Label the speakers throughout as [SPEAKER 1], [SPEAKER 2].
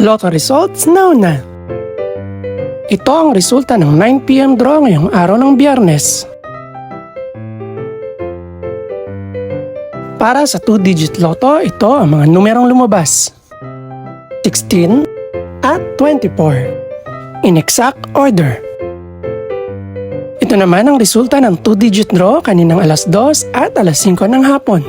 [SPEAKER 1] Lotto results now na. Ito ang resulta ng 9 PM draw ngayong araw ng Biyernes. Para sa 2-digit lotto, ito ang mga numerong lumabas: 16 at 24. In exact order. Ito naman ang resulta ng 2-digit draw kaninang alas 2 at alas 5 ng hapon.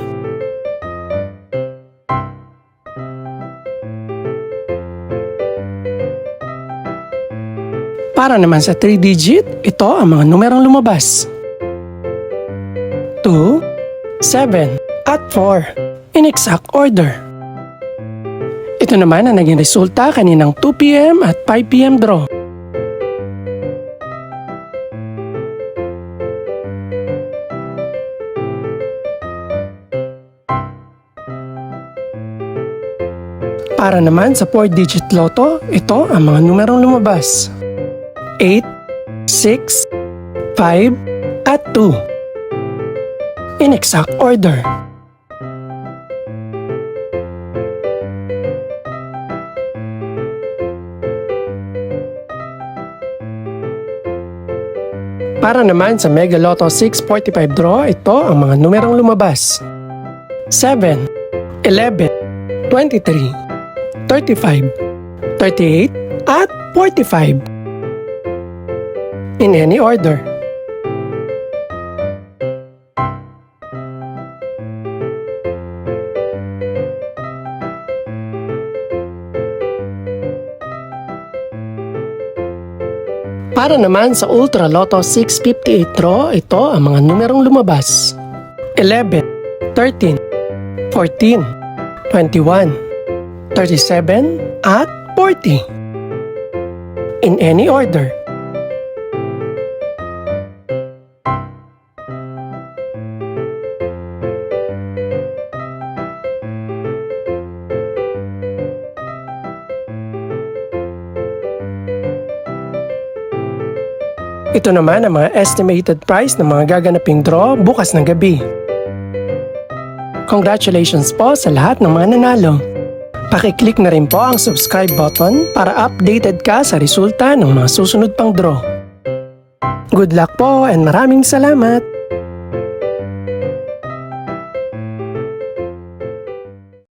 [SPEAKER 1] Para naman sa 3-digit, ito ang mga numerong lumabas: 2, 7, at 4. In exact order. Ito naman ang naging resulta kaninang 2 PM at 5 PM draw. Para naman sa 4-digit lotto, ito ang mga numerong lumabas: 8, 6, 5, at 2. In exact order. Para naman sa Mega Lotto 645 draw, ito ang mga numerong lumabas: 7, 11, 23, 35, 38, at 45. In any order. Para naman sa Ultra Lotto 658 draw, ito ang mga numerong lumabas: 11, 13, 14, 21, 37, at 40. In any order. Ito naman ang mga estimated price ng mga gaganaping draw bukas ng gabi. Congratulations po sa lahat ng mga nanalo. Pakiclick na rin po ang subscribe button para updated ka sa resulta ng mga susunod pang draw. Good luck po and maraming salamat!